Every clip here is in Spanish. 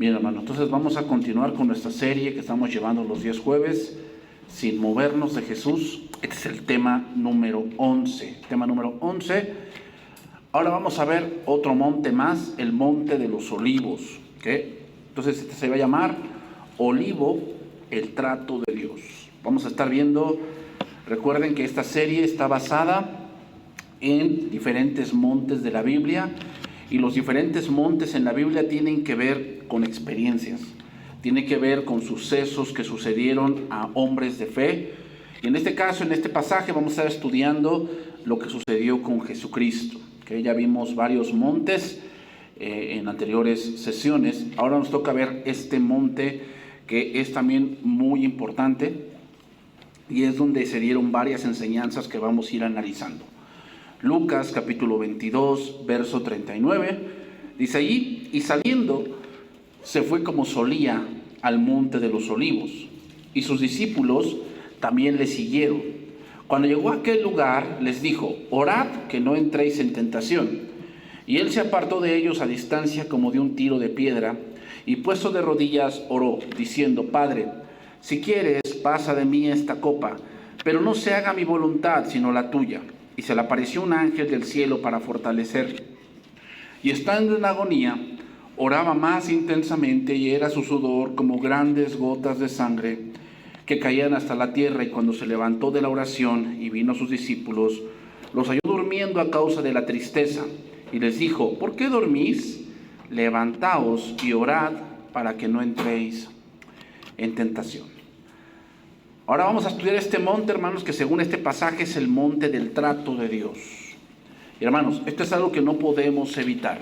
Bien, hermano, entonces vamos a continuar con nuestra serie que estamos llevando los días jueves, sin movernos de Jesús. Este es el tema número 11. Ahora vamos a ver otro monte más, el monte de los olivos. ¿Okay? Entonces este se va a llamar Olivo, el trato de Dios. Vamos a estar viendo, recuerden que esta serie está basada en diferentes montes de la Biblia. Y los diferentes montes en la Biblia tienen que ver con experiencias, tienen que ver con sucesos que sucedieron a hombres de fe. Y en este caso, en este pasaje, vamos a estar estudiando lo que sucedió con Jesucristo. ¿Okay? Ya vimos varios montes en anteriores sesiones. Ahora nos toca ver este monte que es también muy importante y es donde se dieron varias enseñanzas que vamos a ir analizando. Lucas capítulo 22, verso 39, dice allí: y saliendo se fue como solía al monte de los olivos, y sus discípulos también le siguieron. Cuando llegó a aquel lugar les dijo: orad que no entréis en tentación. Y él se apartó de ellos a distancia como de un tiro de piedra, y puesto de rodillas oró, diciendo: Padre, si quieres, pasa de mí esta copa, pero no se haga mi voluntad sino la tuya. Y se le apareció un ángel del cielo para fortalecerle. Y estando en agonía, oraba más intensamente, y era su sudor como grandes gotas de sangre que caían hasta la tierra. Y cuando se levantó de la oración y vino a sus discípulos, los halló durmiendo a causa de la tristeza. Y les dijo: ¿por qué dormís? Levantaos y orad para que no entréis en tentación. Ahora vamos a estudiar este monte, hermanos, que según este pasaje es el monte del trato de Dios. Y hermanos, esto es algo que no podemos evitar.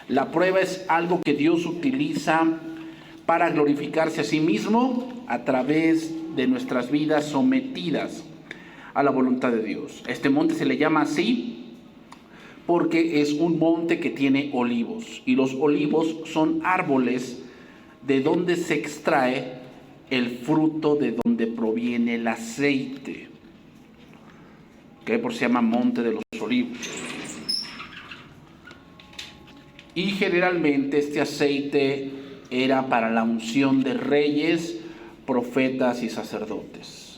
La prueba es algo que Dios utiliza para glorificarse a sí mismo a través de nuestras vidas sometidas a la voluntad de Dios. Este monte se le llama así porque es un monte que tiene olivos. Y los olivos son árboles de donde se extrae el fruto, de donde proviene el aceite, que por eso se llama monte de los olivos. Y generalmente este aceite era para la unción de reyes, profetas y sacerdotes.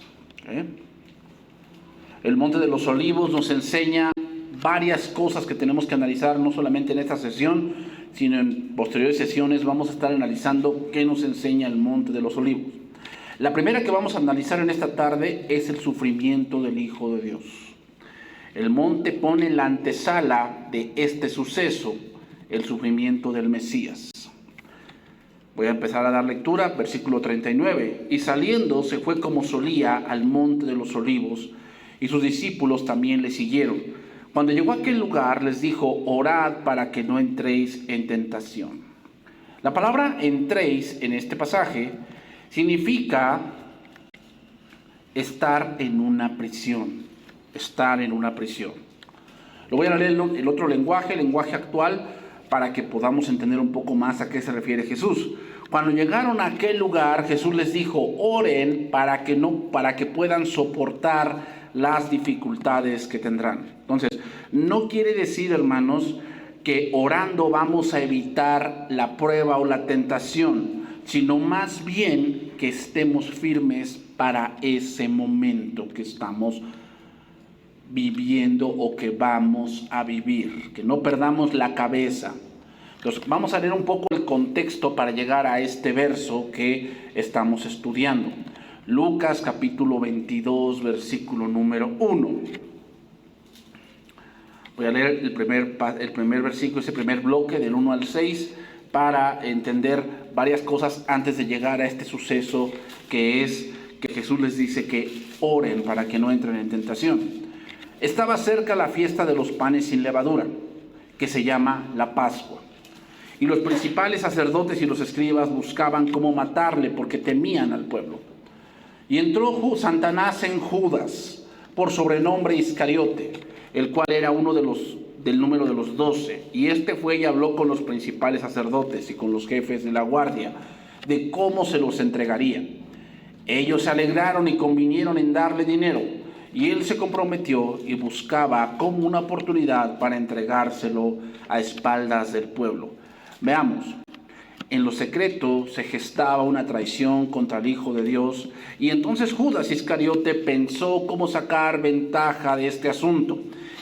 El monte de los olivos nos enseña varias cosas que tenemos que analizar, no solamente en esta sesión, sino en posteriores sesiones. Vamos a estar analizando qué nos enseña el monte de los olivos. La primera que vamos a analizar en esta tarde es el sufrimiento del Hijo de Dios. El monte pone la antesala de este suceso, el sufrimiento del Mesías. Voy a empezar a dar lectura, versículo 39. Y saliendo se fue como solía al monte de los olivos, y sus discípulos también le siguieron. Cuando llegó a aquel lugar les dijo: orad para que no entréis en tentación. La palabra entréis en este pasaje significa estar en una prisión. Estar en una prisión. Lo voy a leer en el otro lenguaje, el lenguaje actual, para que podamos entender un poco más a qué se refiere Jesús. Cuando llegaron a aquel lugar, Jesús les dijo: oren para que puedan soportar las dificultades que tendrán. Entonces, no quiere decir, hermanos, que orando vamos a evitar la prueba o la tentación, sino más bien que estemos firmes para ese momento que estamos viviendo o que vamos a vivir, que no perdamos la cabeza. Entonces, vamos a leer un poco el contexto para llegar a este verso que estamos estudiando. Lucas capítulo 22, versículo número 1. Voy a leer el primer versículo, ese primer bloque del 1 al 6, para entender varias cosas antes de llegar a este suceso, que es que Jesús les dice que oren para que no entren en tentación. Estaba cerca la fiesta de los panes sin levadura, que se llama la Pascua. Y los principales sacerdotes y los escribas buscaban cómo matarle, porque temían al pueblo. Y entró Satanás en Judas, por sobrenombre Iscariote, el cual era uno del número de los 12. Y este fue y habló con los principales sacerdotes y con los jefes de la guardia de cómo se los entregaría. Ellos se alegraron y convinieron en darle dinero. Y él se comprometió y buscaba como una oportunidad para entregárselo a espaldas del pueblo. Veamos, en lo secreto se gestaba una traición contra el Hijo de Dios, y entonces Judas Iscariote pensó cómo sacar ventaja de este asunto.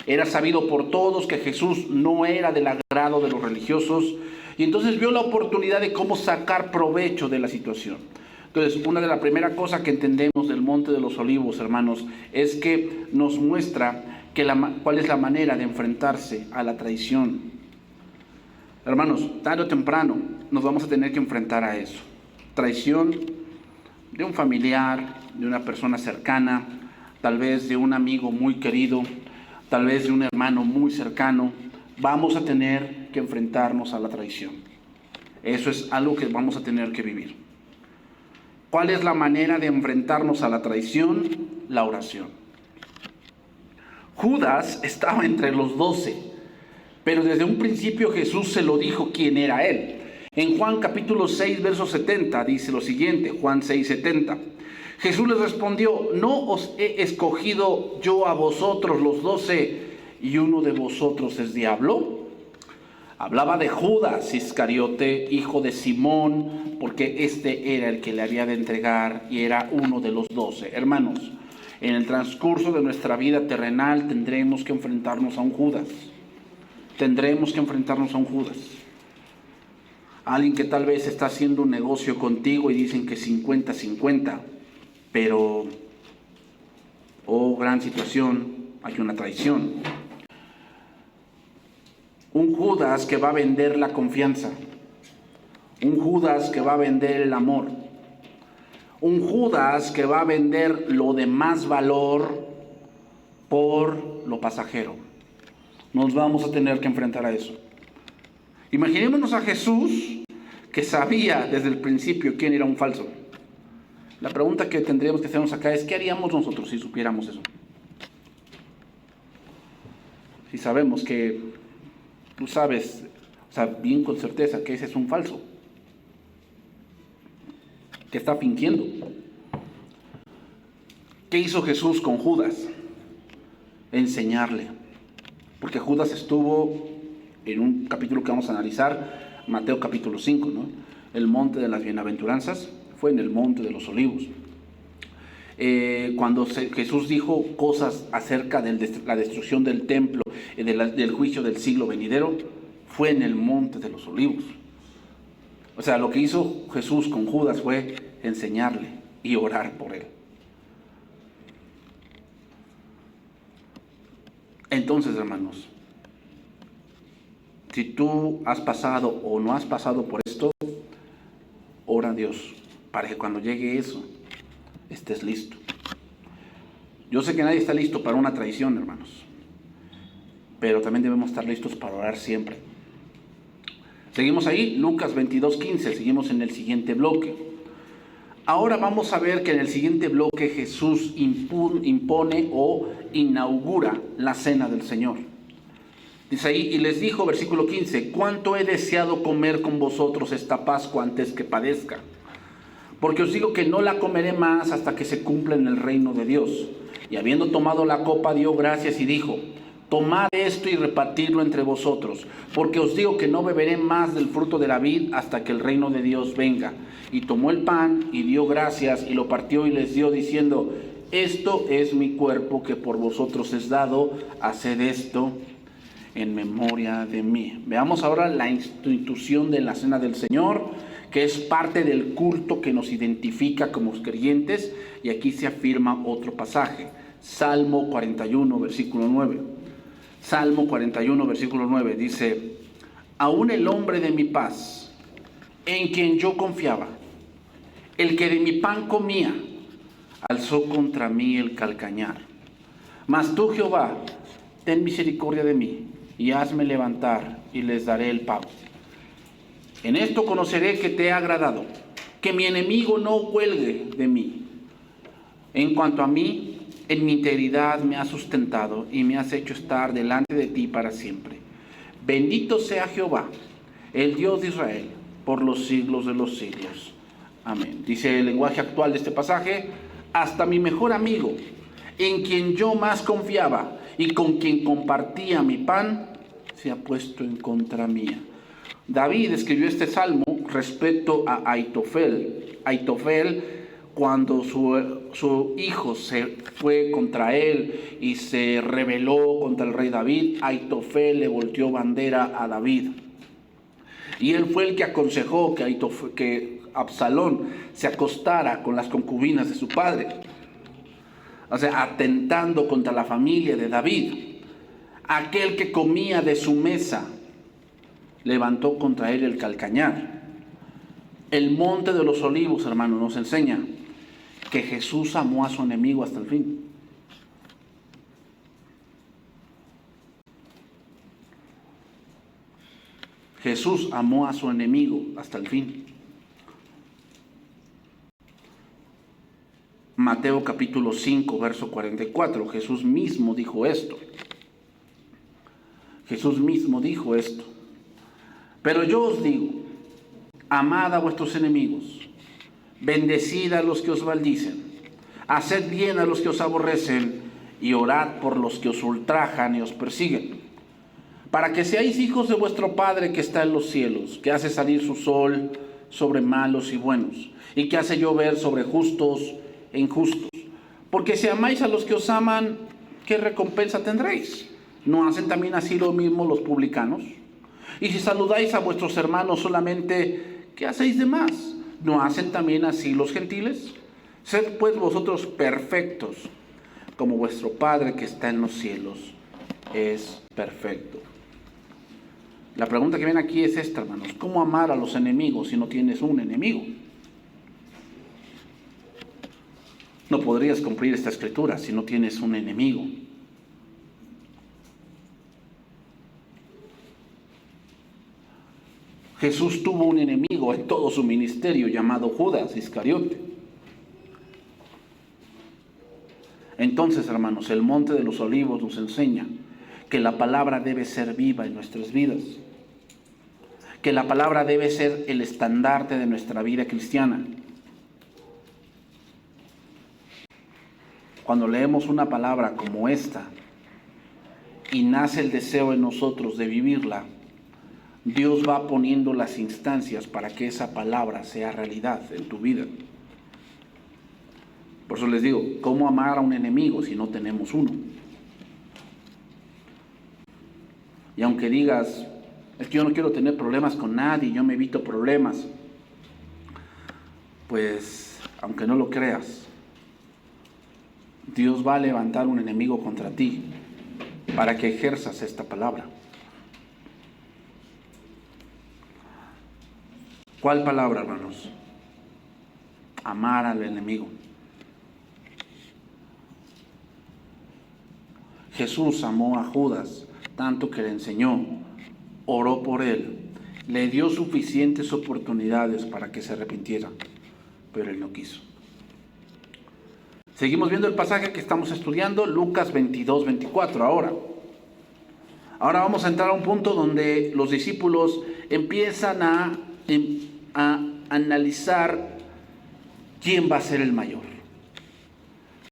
Era sabido por todos que Jesús no era del agrado de los religiosos, y entonces vio la oportunidad de cómo sacar provecho de la situación. Entonces, una de las primeras cosas que entendemos del Monte de los Olivos, hermanos, es que nos muestra cuál es la manera de enfrentarse a la traición. Hermanos, tarde o temprano nos vamos a tener que enfrentar a eso. Traición de un familiar, de una persona cercana, tal vez de un amigo muy querido, tal vez de un hermano muy cercano. Vamos a tener que enfrentarnos a la traición. Eso es algo que vamos a tener que vivir. ¿Cuál es la manera de enfrentarnos a la traición? La oración. Judas estaba entre los 12, pero desde un principio Jesús se lo dijo quién era él. En Juan capítulo 6, verso 70 dice lo siguiente, Juan 6, 70. Jesús les respondió: ¿no os he escogido yo a vosotros los 12 y uno de vosotros es diablo? Hablaba de Judas Iscariote, hijo de Simón, porque este era el que le había de entregar y era uno de los 12. Hermanos, en el transcurso de nuestra vida terrenal tendremos que enfrentarnos a un Judas. Tendremos que enfrentarnos a un Judas. Alguien que tal vez está haciendo un negocio contigo y dicen que 50-50, pero, oh gran situación, hay una traición. Un Judas que va a vender la confianza. Un Judas que va a vender el amor. Un Judas que va a vender lo de más valor por lo pasajero. Nos vamos a tener que enfrentar a eso. Imaginémonos a Jesús que sabía desde el principio quién era un falso. La pregunta que tendríamos que hacernos acá es: ¿qué haríamos nosotros si supiéramos eso? Si sabemos que tú sabes, o sea, bien con certeza que ese es un falso, que está fingiendo. ¿Qué hizo Jesús con Judas? Enseñarle. Porque Judas estuvo en un capítulo que vamos a analizar, Mateo capítulo 5, ¿no? El monte de las bienaventuranzas fue en el monte de los olivos. Cuando Jesús dijo cosas acerca de la destrucción del templo, del juicio del siglo venidero, fue en el monte de los olivos. O sea, lo que hizo Jesús con Judas fue enseñarle y orar por él. Entonces, hermanos, si tú has pasado o no has pasado por esto, ora a Dios para que cuando llegue eso estés listo. Yo sé que nadie está listo para una traición, hermanos, pero también debemos estar listos para orar siempre. Seguimos ahí, Lucas 22:15, seguimos en el siguiente bloque. Ahora vamos a ver que en el siguiente bloque Jesús impone o inaugura la cena del Señor. Dice ahí: y les dijo, versículo 15, cuánto he deseado comer con vosotros esta Pascua antes que padezca. Porque os digo que no la comeré más hasta que se cumpla en el reino de Dios. Y habiendo tomado la copa, dio gracias y dijo: tomad esto y repartidlo entre vosotros, porque os digo que no beberé más del fruto de la vid hasta que el reino de Dios venga. Y tomó el pan y dio gracias y lo partió y les dio, diciendo: esto es mi cuerpo que por vosotros es dado, haced esto en memoria de mí. Veamos ahora la institución de la cena del Señor, que es parte del culto que nos identifica como creyentes, y aquí se afirma otro pasaje, Salmo 41, versículo 9. Salmo 41, versículo 9, dice: aún el hombre de mi paz, en quien yo confiaba, el que de mi pan comía, alzó contra mí el calcañar. Mas tú, Jehová, ten misericordia de mí, y hazme levantar, y les daré el pago. En esto conoceré que te he agradado, que mi enemigo no huelgue de mí. En cuanto a mí, en mi integridad me has sustentado, y me has hecho estar delante de ti para siempre. Bendito sea Jehová, el Dios de Israel, por los siglos de los siglos. Amén. Dice el lenguaje actual de este pasaje: hasta mi mejor amigo, en quien yo más confiaba y con quien compartía mi pan, se ha puesto en contra mía. David escribió este salmo respecto a Aitofel. Aitofel, cuando su hijo se fue contra él y se rebeló contra el rey David, Aitofel le volteó bandera a David. Y él fue el que aconsejó que Absalón se acostara con las concubinas de su padre. O sea, atentando contra la familia de David. Aquel que comía de su mesa levantó contra él el calcañar. El monte de los olivos, hermanos, nos enseña que Jesús amó a su enemigo hasta el fin. Jesús amó a su enemigo hasta el fin. Mateo capítulo 5, verso 44. Jesús mismo dijo esto. Jesús mismo dijo esto. Pero yo os digo, amad a vuestros enemigos, bendecid a los que os maldicen, haced bien a los que os aborrecen y orad por los que os ultrajan y os persiguen, para que seáis hijos de vuestro Padre que está en los cielos, que hace salir su sol sobre malos y buenos, y que hace llover sobre justos e injustos. Porque si amáis a los que os aman, ¿qué recompensa tendréis? ¿No hacen también así lo mismo los publicanos? Y si saludáis a vuestros hermanos solamente, ¿qué hacéis de más? ¿No hacen también así los gentiles? Sed pues vosotros perfectos, como vuestro Padre que está en los cielos es perfecto. La pregunta que viene aquí es esta, hermanos. ¿Cómo amar a los enemigos si no tienes un enemigo? No podrías cumplir esta escritura si no tienes un enemigo. Jesús tuvo un enemigo en todo su ministerio llamado Judas Iscariote. Entonces, hermanos, el monte de los olivos nos enseña que la palabra debe ser viva en nuestras vidas, que la palabra debe ser el estandarte de nuestra vida cristiana. Cuando leemos una palabra como esta y nace el deseo en nosotros de vivirla, Dios va poniendo las instancias para que esa palabra sea realidad en tu vida. Por eso les digo, ¿cómo amar a un enemigo si no tenemos uno? Y aunque digas, es que yo no quiero tener problemas con nadie, yo me evito problemas, pues, aunque no lo creas, Dios va a levantar un enemigo contra ti para que ejerzas esta palabra. ¿Cuál palabra, hermanos? Amar al enemigo. Jesús amó a Judas tanto que le enseñó, oró por él, le dio suficientes oportunidades para que se arrepintiera, pero él no quiso. Seguimos viendo el pasaje que estamos estudiando, Lucas 22, 24. Ahora vamos a entrar a un punto donde los discípulos empiezan a analizar quién va a ser el mayor,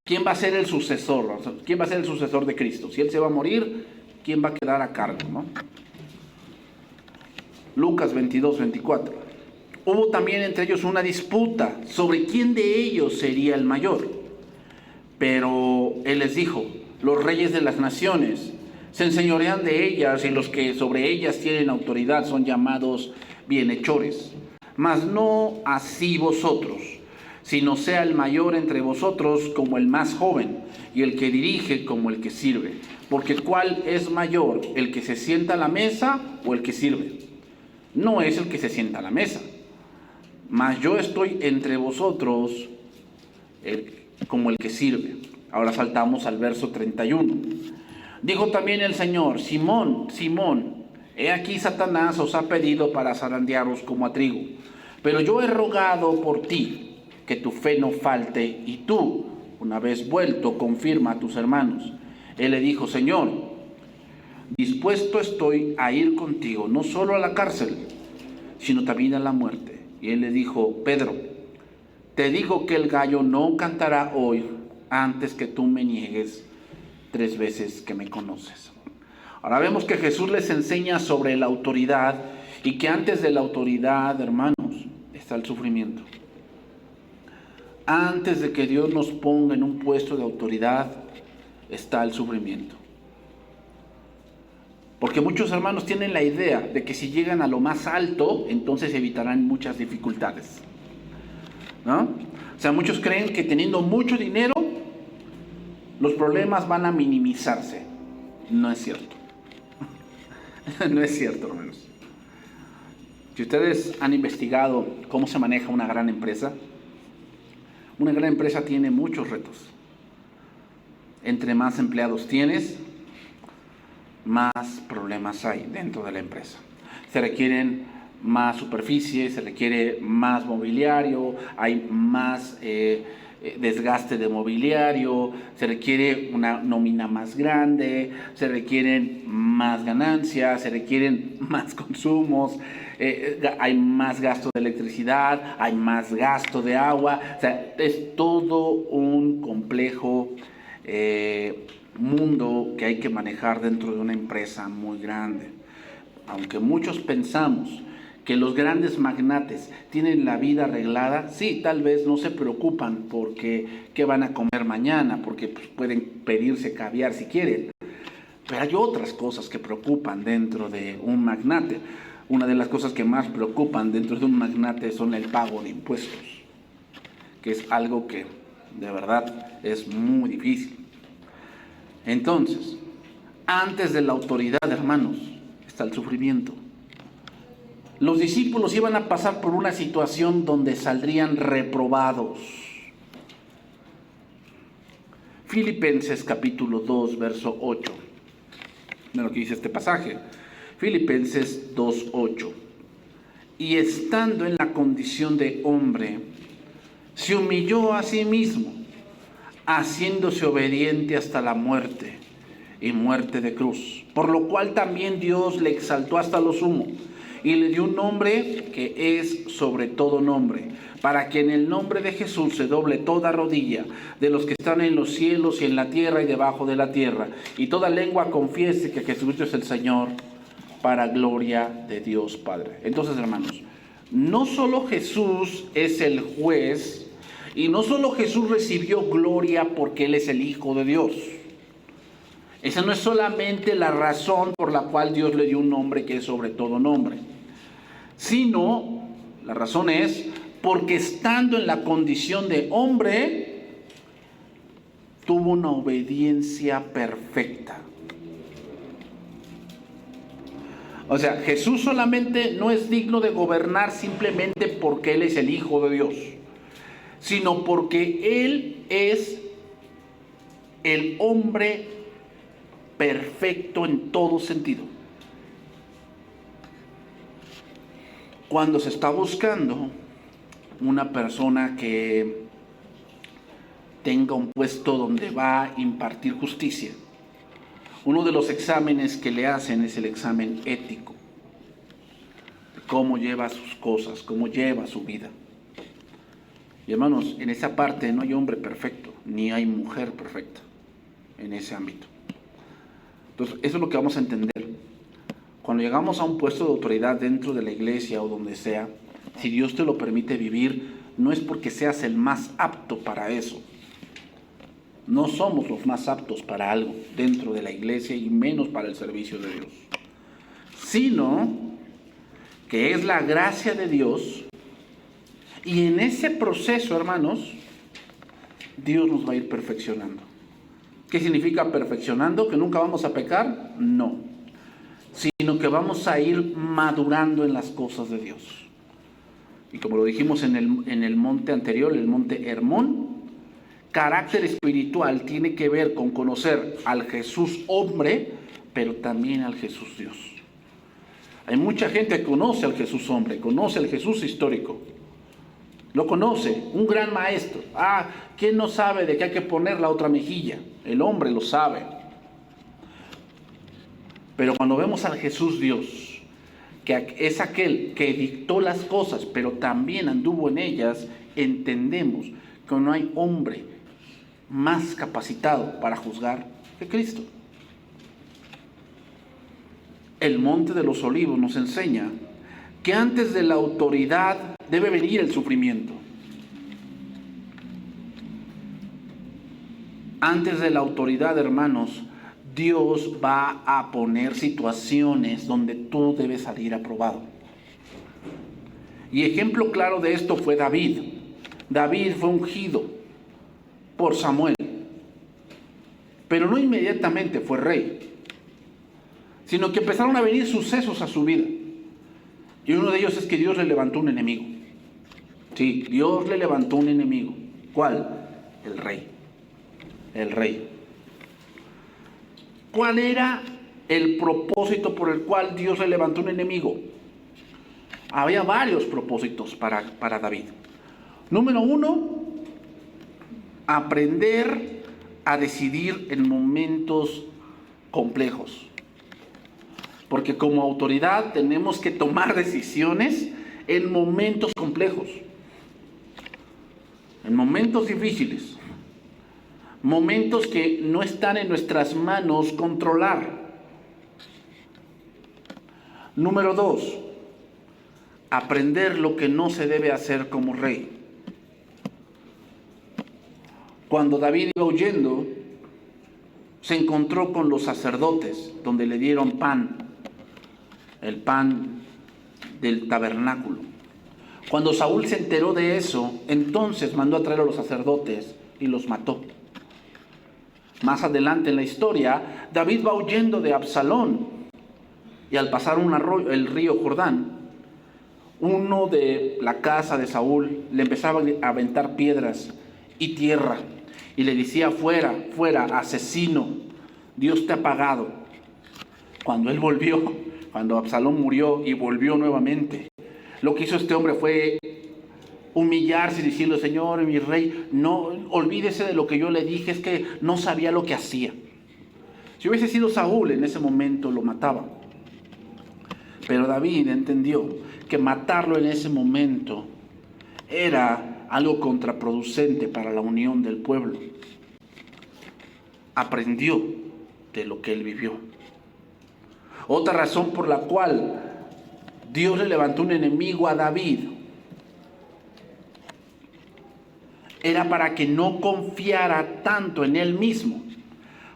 quién va a ser el sucesor, quién va a ser el sucesor de Cristo. Si Él se va a morir, ¿quién va a quedar a cargo, no? Lucas 22, 24. Hubo también entre ellos una disputa sobre quién de ellos sería el mayor. Pero Él les dijo, los reyes de las naciones se enseñorean de ellas y los que sobre ellas tienen autoridad son llamados bienhechores. Mas no así vosotros, sino sea el mayor entre vosotros como el más joven, y el que dirige como el que sirve. Porque ¿cuál es mayor, el que se sienta a la mesa o el que sirve? No es el que se sienta a la mesa, mas yo estoy entre vosotros como el que sirve. Ahora saltamos al verso 31. Dijo también el Señor, Simón, Simón, he aquí Satanás os ha pedido para zarandearos como a trigo. Pero yo he rogado por ti, que tu fe no falte, y tú, una vez vuelto, confirma a tus hermanos. Él le dijo, Señor, dispuesto estoy a ir contigo, no solo a la cárcel, sino también a la muerte. Y él le dijo, Pedro, te digo que el gallo no cantará hoy antes que tú me niegues 3 veces que me conoces. Ahora vemos que Jesús les enseña sobre la autoridad Y que antes de la autoridad, hermanos, está el sufrimiento. Antes de que Dios nos ponga en un puesto de autoridad, está el sufrimiento. Porque muchos hermanos tienen la idea de que si llegan a lo más alto, entonces evitarán muchas dificultades, ¿no? O sea, muchos creen que teniendo mucho dinero, los problemas van a minimizarse. No es cierto. No es cierto, hermanos. Si ustedes han investigado cómo se maneja una gran empresa tiene muchos retos. Entre más empleados tienes, más problemas hay dentro de la empresa. Se requieren más superficie, se requiere más mobiliario, hay más desgaste de mobiliario, se requiere una nómina más grande, se requieren más ganancias, se requieren más consumos, hay más gasto de electricidad, hay más gasto de agua. O sea, es todo un complejo mundo que hay que manejar dentro de una empresa muy grande. Aunque muchos pensamos que los grandes magnates tienen la vida arreglada, sí, tal vez no se preocupan porque qué van a comer mañana, porque pues, pueden pedirse caviar si quieren. Pero hay otras cosas que preocupan dentro de un magnate. Una de las cosas que más preocupan dentro de un magnate son el pago de impuestos, que es algo que de verdad es muy difícil. Entonces, antes de la autoridad, hermanos, está el sufrimiento. Los discípulos iban a pasar por una situación donde saldrían reprobados. Filipenses capítulo 2, verso 8. Mira lo que dice este pasaje. Filipenses 2, 8. Y estando en la condición de hombre, se humilló a sí mismo, haciéndose obediente hasta la muerte y muerte de cruz. Por lo cual también Dios le exaltó hasta lo sumo y le dio un nombre que es sobre todo nombre, para que en el nombre de Jesús se doble toda rodilla de los que están en los cielos y en la tierra y debajo de la tierra, y toda lengua confiese que Jesucristo es el Señor, para gloria de Dios Padre. Entonces, hermanos, no solo Jesús es el juez, y no solo Jesús recibió gloria porque Él es el Hijo de Dios. Esa no es solamente la razón por la cual Dios le dio un nombre que es sobre todo nombre, sino la razón es porque estando en la condición de hombre, tuvo una obediencia perfecta. O sea, Jesús solamente no es digno de gobernar simplemente porque Él es el Hijo de Dios, sino porque Él es el hombre perfecto en todo sentido. Cuando se está buscando una persona que tenga un puesto donde va a impartir justicia, uno de los exámenes que le hacen es el examen ético. Cómo lleva sus cosas, cómo lleva su vida. Y hermanos, en esa parte no hay hombre perfecto, ni hay mujer perfecta en ese ámbito. Entonces, eso es lo que vamos a entender. Cuando llegamos a un puesto de autoridad dentro de la iglesia o donde sea, si Dios te lo permite vivir, no es porque seas el más apto para eso. No somos los más aptos para algo dentro de la iglesia y menos para el servicio de Dios. Sino que es la gracia de Dios, y en ese proceso, hermanos, Dios nos va a ir perfeccionando. ¿Qué significa perfeccionando? ¿Que nunca vamos a pecar? No. Sino que vamos a ir madurando en las cosas de Dios. Y como lo dijimos en el monte anterior, el monte Hermón, carácter espiritual tiene que ver con conocer al Jesús hombre, pero también al Jesús Dios. Hay mucha gente que conoce al Jesús hombre, conoce al Jesús histórico. Lo conoce, un gran maestro. ¿Quién no sabe de que hay que poner la otra mejilla? El hombre lo sabe. Pero cuando vemos al Jesús Dios, que es aquel que dictó las cosas, pero también anduvo en ellas, entendemos que no hay hombre más capacitado para juzgar que Cristo. El monte de los olivos nos enseña que antes de la autoridad debe venir el sufrimiento. Antes de la autoridad, hermanos, Dios va a poner situaciones donde tú debes salir aprobado. Y ejemplo claro de esto fue David. David fue ungido por Samuel, pero no inmediatamente fue rey, sino que empezaron a venir sucesos a su vida. Y uno de ellos es que Dios le levantó un enemigo. Sí, Dios le levantó un enemigo. ¿Cuál? El rey. El rey. ¿Cuál era el propósito por el cual Dios le levantó un enemigo? Había varios propósitos para David. Número 1, aprender a decidir en momentos complejos. Porque como autoridad tenemos que tomar decisiones en momentos complejos, en momentos difíciles, momentos que no están en nuestras manos controlar. Número 2, aprender lo que no se debe hacer como rey. Cuando David iba huyendo, se encontró con los sacerdotes, donde le dieron pan, el pan del tabernáculo. Cuando Saúl se enteró de eso, entonces mandó a traer a los sacerdotes y los mató. Más adelante en la historia, David va huyendo de Absalón, y al pasar un arroyo, el río Jordán, uno de la casa de Saúl le empezaba a aventar piedras y tierra, y le decía: fuera, fuera, asesino, Dios te ha pagado. Cuando él volvió, cuando Absalón murió y volvió nuevamente, lo que hizo este hombre fue humillarse y decirle: Señor, mi rey, no olvídese de lo que yo le dije, es que no sabía lo que hacía. Si hubiese sido Saúl, en ese momento lo mataba. Pero David entendió que matarlo en ese momento era algo contraproducente para la unión del pueblo. Aprendió de lo que él vivió. Otra razón por la cual Dios le levantó un enemigo a David era para que no confiara tanto en él mismo,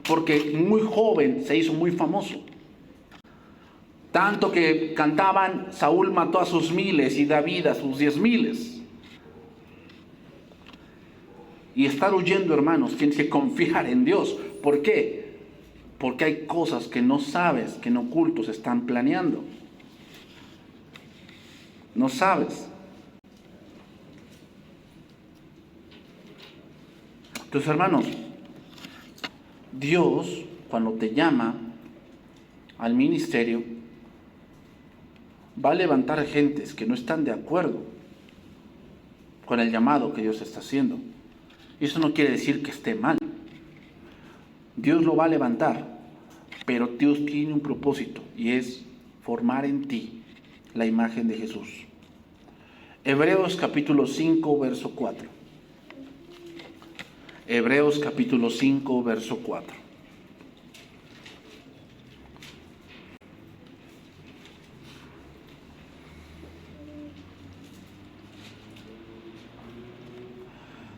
porque muy joven se hizo muy famoso. Tanto que cantaban: Saúl mató a sus 1000 y David a sus 10,000. Y estar huyendo, hermanos, tienes que confiar en Dios. ¿Por qué? Porque hay cosas que no sabes, que en oculto se están planeando. No sabes. Entonces, hermanos, Dios, cuando te llama al ministerio, va a levantar gentes que no están de acuerdo con el llamado que Dios está haciendo. Y eso no quiere decir que esté mal. Dios lo va a levantar, pero Dios tiene un propósito, y es formar en ti la imagen de Jesús. Hebreos capítulo 5, verso 4. Hebreos capítulo 5, verso 4.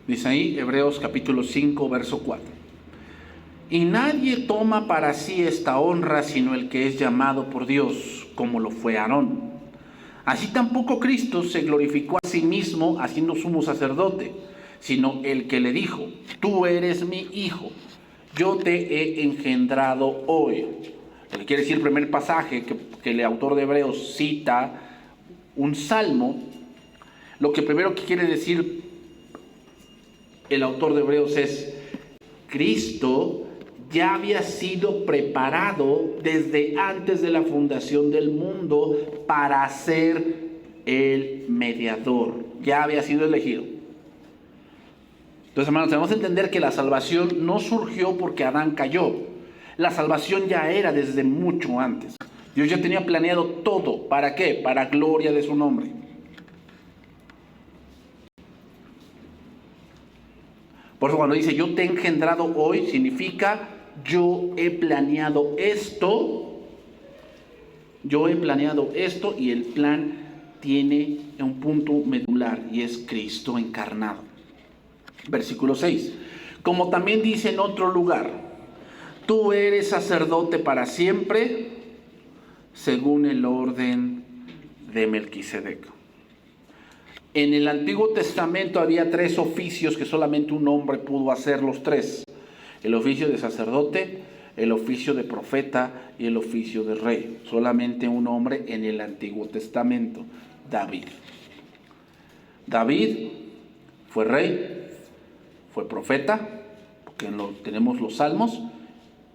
Dice ahí, Hebreos capítulo 5, verso 4. Y nadie toma para sí esta honra sino el que es llamado por Dios, como lo fue Aarón. Así tampoco Cristo se glorificó a sí mismo haciendo sumo sacerdote, sino el que le dijo: tú eres mi hijo, yo te he engendrado hoy. Lo que quiere decir el primer pasaje que el autor de Hebreos cita un salmo. Lo que primero que quiere decir el autor de Hebreos es: Cristo ya había sido preparado desde antes de la fundación del mundo para ser el mediador. Ya había sido elegido. Entonces, hermanos, tenemos que entender que la salvación no surgió porque Adán cayó. La salvación ya era desde mucho antes. Dios ya tenía planeado todo. ¿Para qué? Para gloria de su nombre. Por eso cuando dice yo te he engendrado hoy, significa yo he planeado esto. Yo he planeado esto, y el plan tiene un punto medular y es Cristo encarnado. Versículo 6. Como también dice en otro lugar, tú eres sacerdote para siempre, según el orden de Melquisedec. En el Antiguo Testamento había 3 oficios que solamente un hombre pudo hacer los 3. El oficio de sacerdote, el oficio de profeta y el oficio de rey. Solamente un hombre en el Antiguo Testamento, David. David fue rey, fue profeta, porque tenemos los salmos,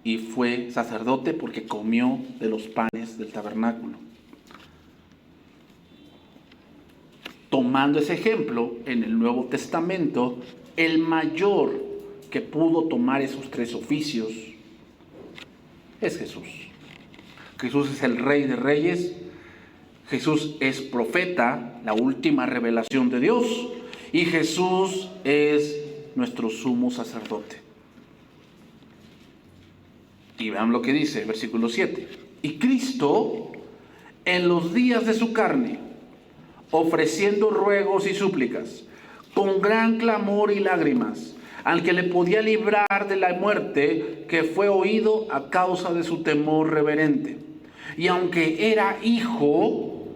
y fue sacerdote porque comió de los panes del tabernáculo. Tomando ese ejemplo, en el Nuevo Testamento, el mayor que pudo tomar esos 3 oficios es Jesús. Jesús es el Rey de Reyes, Jesús es profeta, la última revelación de Dios, y Jesús es nuestro sumo sacerdote. Y vean lo que dice, versículo 7. Y Cristo, en los días de su carne, ofreciendo ruegos y súplicas, con gran clamor y lágrimas, al que le podía librar de la muerte, que fue oído a causa de su temor reverente. Y aunque era hijo,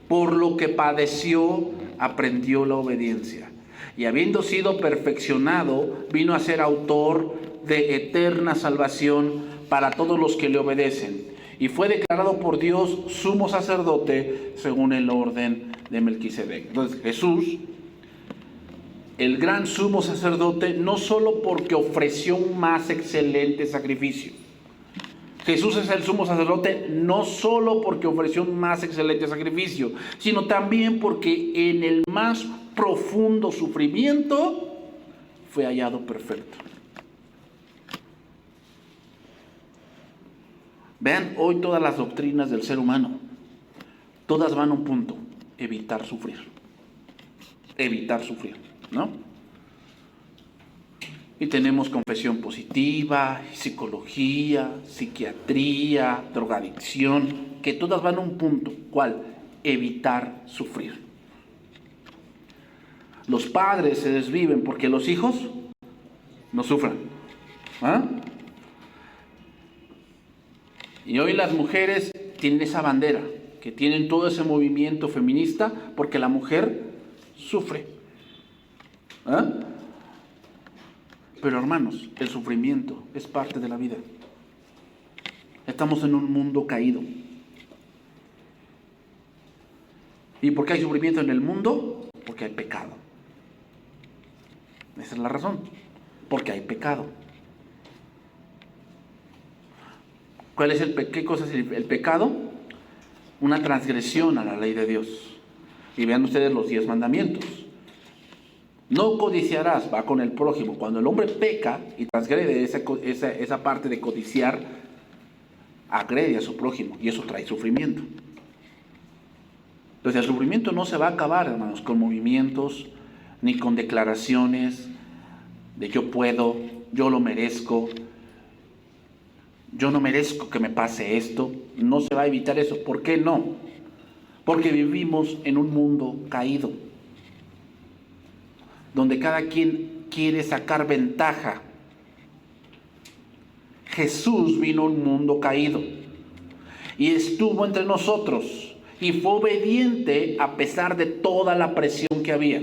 por lo que padeció, aprendió la obediencia. Y habiendo sido perfeccionado, vino a ser autor de eterna salvación para todos los que le obedecen. Y fue declarado por Dios sumo sacerdote según el orden de Melquisedec. Entonces Jesús, el gran sumo sacerdote, no solo porque ofreció un más excelente sacrificio. Jesús es el sumo sacerdote no solo porque ofreció un más excelente sacrificio, sino también porque en el más profundo sufrimiento fue hallado perfecto. Vean hoy todas las doctrinas del ser humano. Todas van a un punto: evitar sufrir. Evitar sufrir, ¿no? Y tenemos confesión positiva, psicología, psiquiatría, drogadicción, que todas van a un punto. ¿Cuál? Evitar sufrir. Los padres se desviven porque los hijos no sufran. ¿Ah? Y hoy las mujeres tienen esa bandera, que tienen todo ese movimiento feminista porque la mujer sufre. ¿Ah? Pero hermanos, el sufrimiento es parte de la vida. Estamos en un mundo caído. ¿Y por qué hay sufrimiento en el mundo? Porque hay pecado. Esa es la razón. Porque hay pecado. ¿Qué cosa es el pecado? Una transgresión a la ley de Dios. Y vean ustedes los 10 mandamientos. No codiciarás, va con el prójimo. Cuando el hombre peca y transgrede esa parte de codiciar, agrede a su prójimo y eso trae sufrimiento. Entonces el sufrimiento no se va a acabar, hermanos, con movimientos ni con declaraciones de yo puedo, yo lo merezco, yo no merezco que me pase esto. No se va a evitar eso. ¿Por qué no? Porque vivimos en un mundo caído, donde cada quien quiere sacar ventaja. Jesús vino a un mundo caído y estuvo entre nosotros y fue obediente a pesar de toda la presión que había.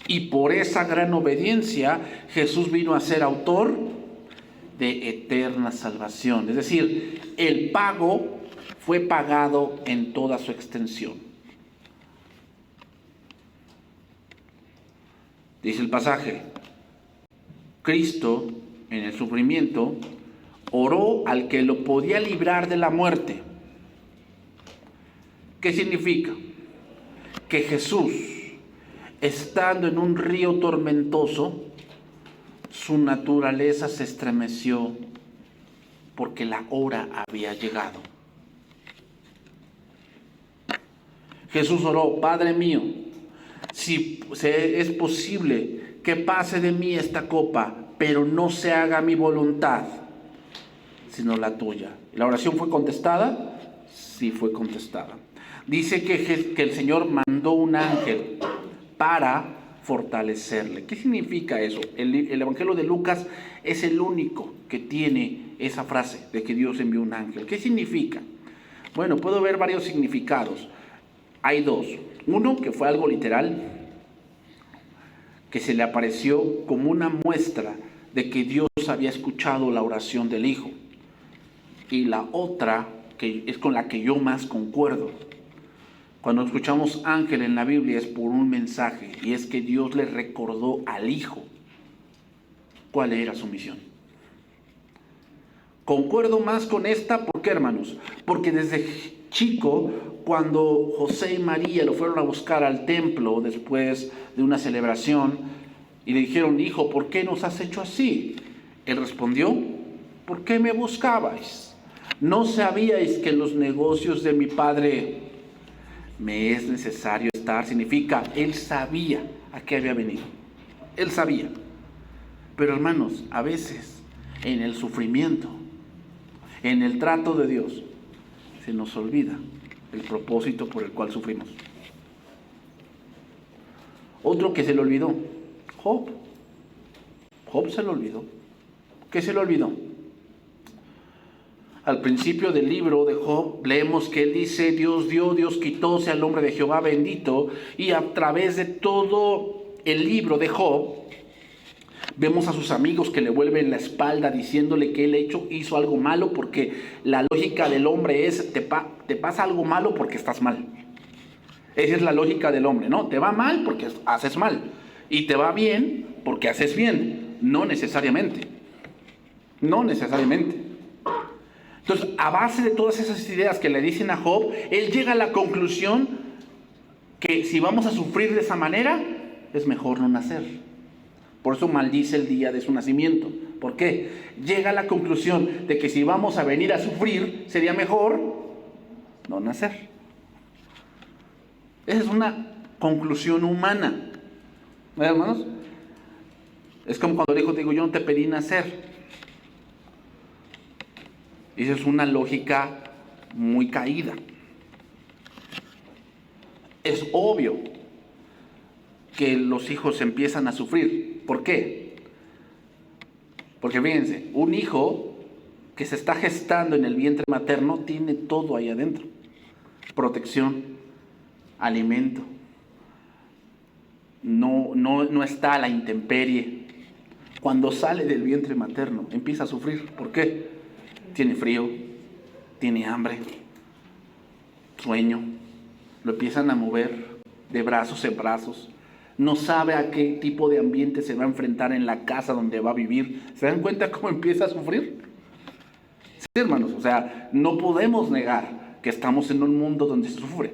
Y por esa gran obediencia Jesús vino a ser autor de eterna salvación. Es decir, el pago fue pagado en toda su extensión. Dice el pasaje, Cristo en el sufrimiento oró al que lo podía librar de la muerte. ¿Qué significa? Que Jesús, estando en un río tormentoso, su naturaleza se estremeció porque la hora había llegado. Jesús oró, Padre mío, si es posible que pase de mí esta copa, pero no se haga mi voluntad, sino la tuya. ¿La oración fue contestada? Sí fue contestada. Dice que el Señor mandó un ángel para fortalecerle. ¿Qué significa eso? El Evangelio de Lucas es el único que tiene esa frase de que Dios envió un ángel. ¿Qué significa? Bueno, puedo ver varios significados. Hay dos. Uno, que fue algo literal, que se le apareció como una muestra de que Dios había escuchado la oración del Hijo. Y la otra, que es con la que yo más concuerdo, cuando escuchamos ángel en la Biblia es por un mensaje, y es que Dios le recordó al Hijo cuál era su misión. Concuerdo más con esta, ¿por qué, hermanos? Porque desde chico, cuando José y María lo fueron a buscar al templo después de una celebración, y le dijeron: hijo, ¿por qué nos has hecho así? Él respondió: ¿por qué me buscabais? ¿No sabíais que en los negocios de mi padre me es necesario estar? Significa, él sabía a qué había venido. Él sabía. Pero hermanos, a veces en el sufrimiento, en el trato de Dios, se nos olvida el propósito por el cual sufrimos. Otro que se le olvidó, Job. Job se le olvidó. ¿Qué se le olvidó? Al principio del libro de Job leemos que él dice: Dios dio, Dios quitó, sea el nombre de Jehová bendito. Y a través de todo el libro de Job vemos a sus amigos que le vuelven la espalda diciéndole que él hizo algo malo, porque la lógica del hombre es: te pasa algo malo porque estás mal. Esa es la lógica del hombre, ¿no? Te va mal porque haces mal, y te va bien porque haces bien. No necesariamente. No necesariamente. Entonces, a base de todas esas ideas que le dicen a Job, él llega a la conclusión que si vamos a sufrir de esa manera, es mejor no nacer. Por eso maldice el día de su nacimiento. ¿Por qué? Llega a la conclusión de que si vamos a venir a sufrir, sería mejor no nacer. Esa es una conclusión humana. ¿Verdad, hermanos? Es como cuando digo, yo no te pedí nacer. Y esa es una lógica muy caída. Es obvio que los hijos empiezan a sufrir. ¿Por qué? Porque fíjense, un hijo que se está gestando en el vientre materno tiene todo ahí adentro: protección, alimento. No está a la intemperie. Cuando sale del vientre materno empieza a sufrir. ¿Por qué? Tiene frío, tiene hambre, sueño, lo empiezan a mover de brazos en brazos, no sabe a qué tipo de ambiente se va a enfrentar en la casa donde va a vivir. ¿Se dan cuenta cómo empieza a sufrir? Sí, hermanos, o sea, no podemos negar que estamos en un mundo donde se sufre.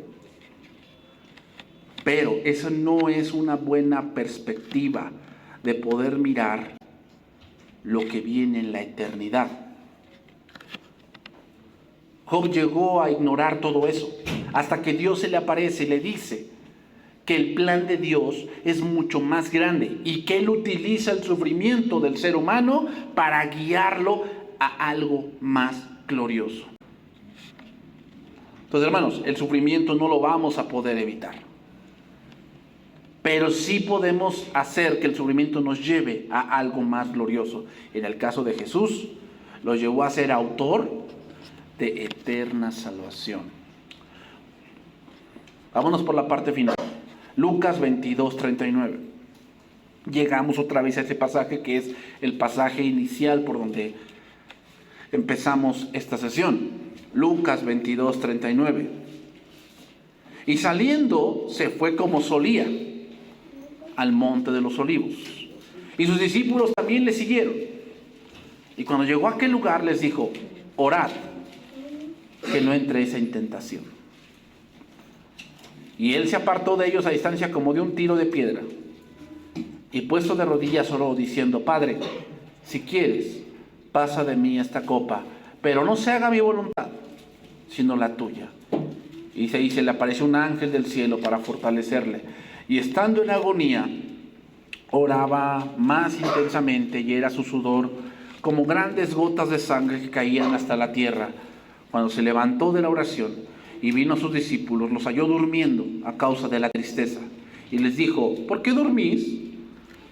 Pero eso no es una buena perspectiva de poder mirar lo que viene en la eternidad. Job llegó a ignorar todo eso, hasta que Dios se le aparece y le dice que el plan de Dios es mucho más grande y que Él utiliza el sufrimiento del ser humano para guiarlo a algo más glorioso. Entonces, hermanos, el sufrimiento no lo vamos a poder evitar, pero sí podemos hacer que el sufrimiento nos lleve a algo más glorioso. En el caso de Jesús, lo llevó a ser autor de eterna salvación. Vámonos por la parte final. Lucas 22:39. Llegamos otra vez a ese pasaje que es el pasaje inicial por donde empezamos esta sesión. Lucas 22:39. Y saliendo se fue como solía al monte de los olivos, y sus discípulos también le siguieron. Y cuando llegó a aquel lugar les dijo: orad que no entréis en tentación. Y él se apartó de ellos a distancia como de un tiro de piedra, y puesto de rodillas oró diciendo: Padre, si quieres, pasa de mí esta copa, pero no se haga mi voluntad, sino la tuya. Y se le apareció un ángel del cielo para fortalecerle, y estando en agonía oraba más intensamente, y era su sudor como grandes gotas de sangre que caían hasta la tierra. Cuando se levantó de la oración y vino a sus discípulos, los halló durmiendo a causa de la tristeza, y les dijo: ¿por qué dormís?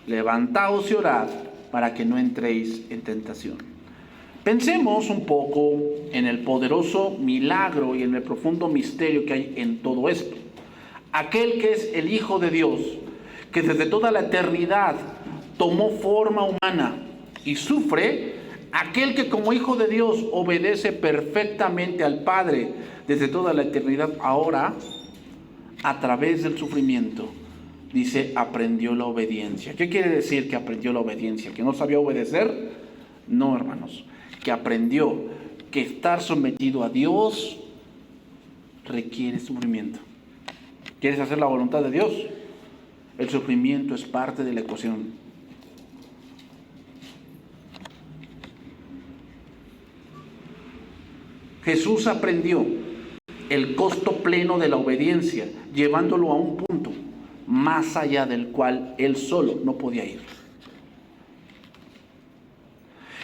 Levantaos y orad para que no entréis en tentación. Pensemos un poco en el poderoso milagro y en el profundo misterio que hay en todo esto. Aquel que es el Hijo de Dios, que desde toda la eternidad tomó forma humana y sufre, aquel que como Hijo de Dios obedece perfectamente al Padre desde toda la eternidad, ahora, a través del sufrimiento, dice, aprendió la obediencia. ¿Qué quiere decir que aprendió la obediencia? ¿Que no sabía obedecer? No, hermanos. Que aprendió que estar sometido a Dios requiere sufrimiento. ¿Quieres hacer la voluntad de Dios? El sufrimiento es parte de la ecuación. Jesús aprendió el costo pleno de la obediencia, llevándolo a un punto más allá del cual él solo no podía ir.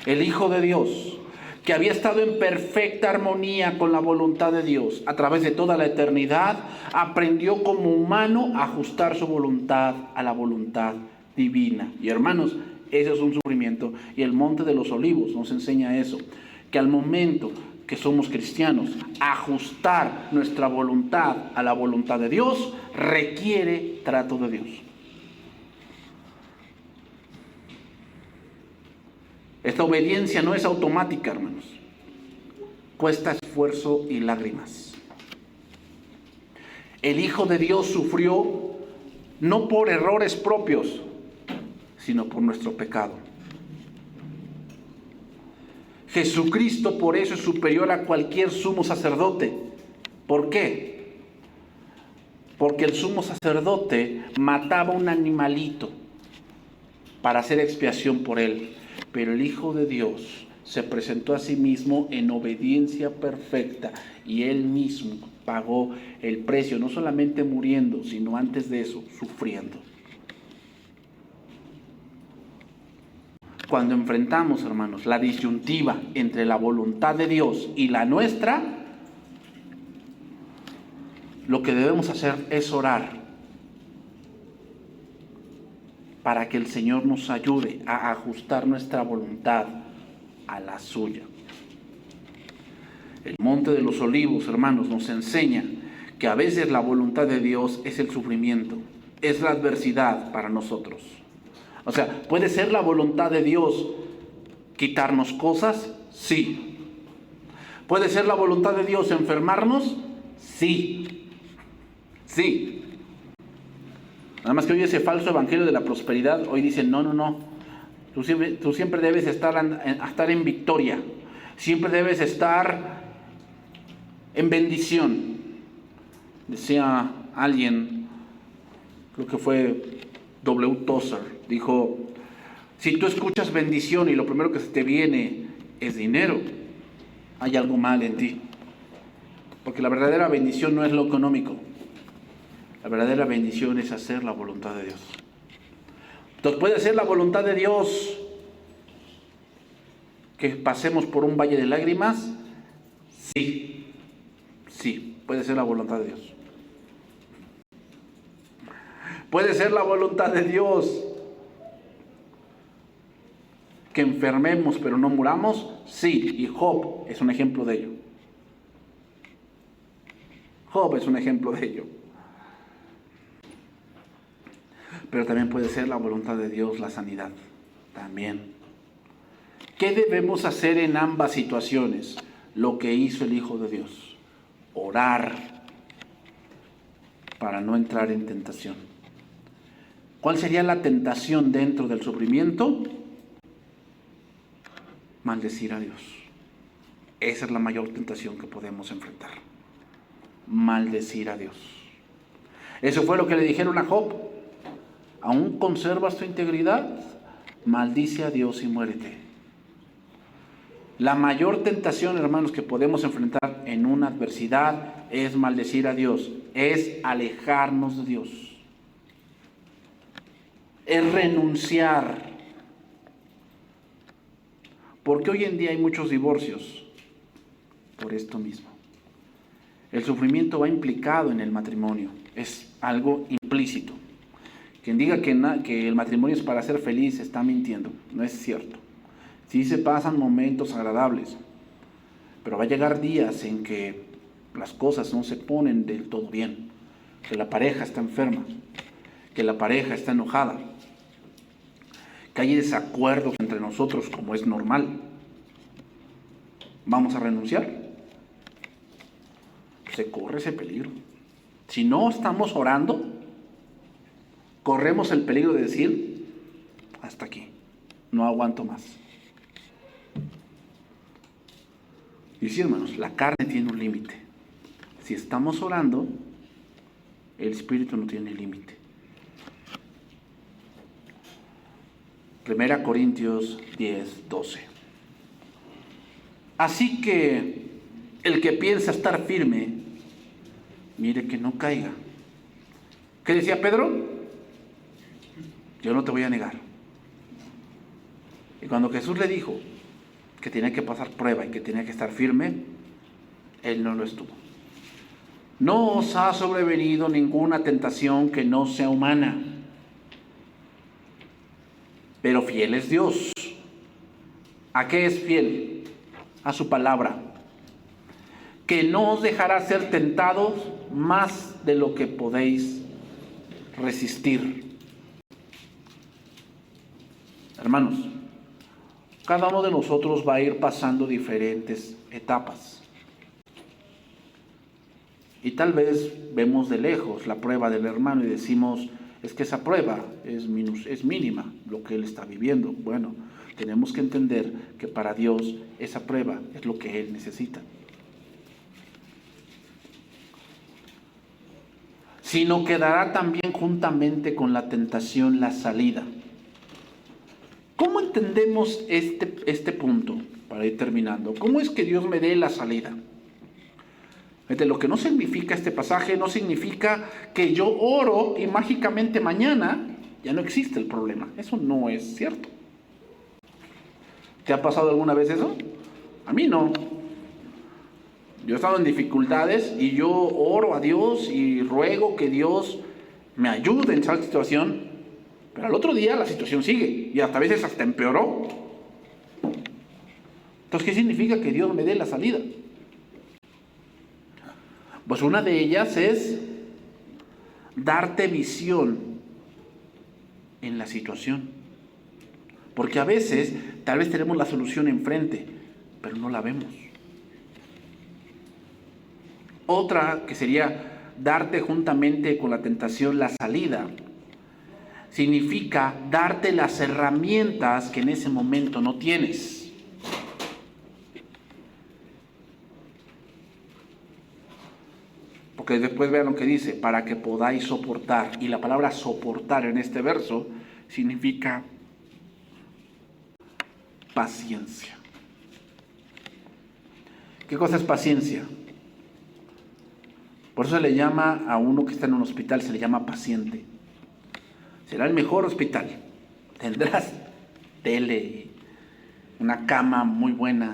El Hijo de Dios, que había estado en perfecta armonía con la voluntad de Dios a través de toda la eternidad, aprendió como humano a ajustar su voluntad a la voluntad divina. Y hermanos, ese es un sufrimiento. Y el Monte de los Olivos nos enseña eso, que al momento que somos cristianos, ajustar nuestra voluntad a la voluntad de Dios requiere trato de Dios. Esta obediencia no es automática, hermanos. Cuesta esfuerzo y lágrimas. El Hijo de Dios sufrió no por errores propios, sino por nuestro pecado. Jesucristo por eso es superior a cualquier sumo sacerdote. ¿Por qué? Porque el sumo sacerdote mataba un animalito para hacer expiación por él. Pero el Hijo de Dios se presentó a sí mismo en obediencia perfecta y él mismo pagó el precio, no solamente muriendo, sino antes de eso, sufriendo. Cuando enfrentamos, hermanos, la disyuntiva entre la voluntad de Dios y la nuestra, lo que debemos hacer es orar para que el Señor nos ayude a ajustar nuestra voluntad a la suya. El Monte de los Olivos, hermanos, nos enseña que a veces la voluntad de Dios es el sufrimiento, es la adversidad para nosotros. O sea, ¿puede ser la voluntad de Dios quitarnos cosas? Sí. ¿Puede ser la voluntad de Dios enfermarnos? Sí. Sí. Nada más que hoy ese falso evangelio de la prosperidad, hoy dicen, no. Tú siempre debes estar en victoria. Siempre debes estar en bendición. Decía alguien, creo que fue W. Tozer, dijo, si tú escuchas bendición y lo primero que se te viene es dinero, hay algo mal en ti. Porque la verdadera bendición no es lo económico. La verdadera bendición es hacer la voluntad de Dios. Entonces, ¿puede ser la voluntad de Dios que pasemos por un valle de lágrimas? Sí, puede ser la voluntad de Dios. ¿Puede ser la voluntad de Dios que enfermemos pero no muramos? Sí, y Job es un ejemplo de ello. Job es un ejemplo de ello. Pero también puede ser la voluntad de Dios la sanidad. También. ¿Qué debemos hacer en ambas situaciones? Lo que hizo el Hijo de Dios. Orar para no entrar en tentación. ¿Cuál sería la tentación dentro del sufrimiento? Maldecir a Dios. Esa es la mayor tentación que podemos enfrentar. Maldecir a Dios. Eso fue lo que le dijeron a Job. ¿Aún conservas tu integridad? Maldice a Dios y muérete. La mayor tentación, hermanos, que podemos enfrentar en una adversidad es maldecir a Dios, es alejarnos de Dios, es renunciar. Porque hoy en día hay muchos divorcios por esto mismo. El sufrimiento va implicado en el matrimonio, es algo implícito. Quien diga que el matrimonio es para ser feliz está mintiendo, no es cierto. Sí se pasan momentos agradables, pero va a llegar días en que las cosas no se ponen del todo bien, que la pareja está enferma, que la pareja está enojada, que hay desacuerdos entre nosotros como es normal. ¿Vamos a renunciar? Se corre ese peligro. Si no estamos orando, corremos el peligro de decir, hasta aquí, no aguanto más. Y sí, hermanos, la carne tiene un límite. Si estamos orando, el espíritu no tiene límite. 1 Corintios 10:12. Así que el que piensa estar firme, mire que no caiga. ¿Qué decía Pedro? Yo no te voy a negar. Y cuando Jesús le dijo que tenía que pasar prueba y que tenía que estar firme, él no lo estuvo. No os ha sobrevenido ninguna tentación que no sea humana, pero fiel es Dios. ¿A qué es fiel? A su palabra, que no os dejará ser tentados más de lo que podéis resistir. Hermanos, cada uno de nosotros va a ir pasando diferentes etapas. Y tal vez vemos de lejos la prueba del hermano y decimos, es que esa prueba es mínima lo que él está viviendo. Bueno, tenemos que entender que para Dios esa prueba es lo que él necesita. Sino que dará también juntamente con la tentación la salida. ¿Cómo entendemos este punto? Para ir terminando. ¿Cómo es que Dios me dé la salida? Lo que no significa este pasaje, no significa que yo oro y mágicamente mañana ya no existe el problema. Eso no es cierto. ¿Te ha pasado alguna vez eso? A mí no. Yo he estado en dificultades y yo oro a Dios y ruego que Dios me ayude en esa situación, pero al otro día la situación sigue y hasta a veces hasta empeoró. Entonces, ¿qué significa que Dios me dé la salida? Pues una de ellas es darte visión en la situación. Porque a veces, tal vez tenemos la solución enfrente, pero no la vemos. Otra que sería darte juntamente con la tentación la salida, significa darte las herramientas que en ese momento no tienes. Porque después vean lo que dice, para que podáis soportar. Y la palabra soportar en este verso significa paciencia. ¿Qué cosa es paciencia? Por eso se le llama a uno que está en un hospital, se le llama paciente. Será el mejor hospital. Tendrás tele, una cama muy buena,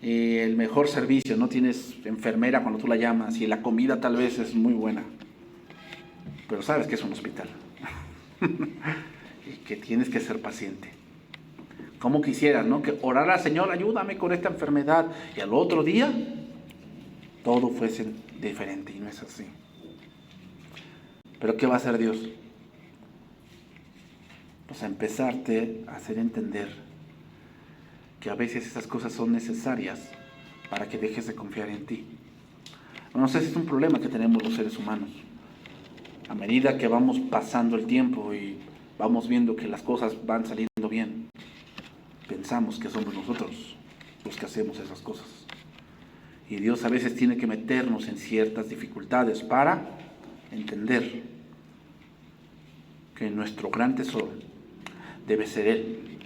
el mejor servicio, no tienes enfermera cuando tú la llamas y la comida tal vez es muy buena. Pero sabes que es un hospital. Y que tienes que ser paciente. Como quisieras, ¿no? Que orara, Señor, ayúdame con esta enfermedad. Y al otro día, todo fuese diferente. Y no es así. ¿Pero qué va a hacer Dios? Pues a empezarte a hacer entender que a veces esas cosas son necesarias para que dejes de confiar en ti. No sé si es un problema que tenemos los seres humanos. A medida que vamos pasando el tiempo y vamos viendo que las cosas van saliendo bien, pensamos que somos nosotros los que hacemos esas cosas. Y Dios a veces tiene que meternos en ciertas dificultades para entender que nuestro gran tesoro debe ser Él.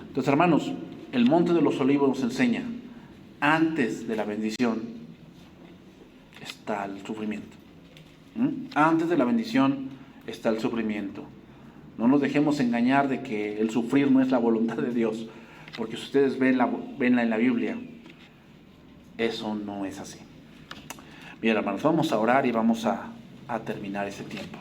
Entonces, hermanos, el Monte de los Olivos nos enseña, antes de la bendición está el sufrimiento. Antes de la bendición está el sufrimiento. No nos dejemos engañar de que el sufrir no es la voluntad de Dios, porque si ustedes venla en la Biblia, eso no es así. Bien, hermanos, vamos a orar y vamos a terminar ese tiempo.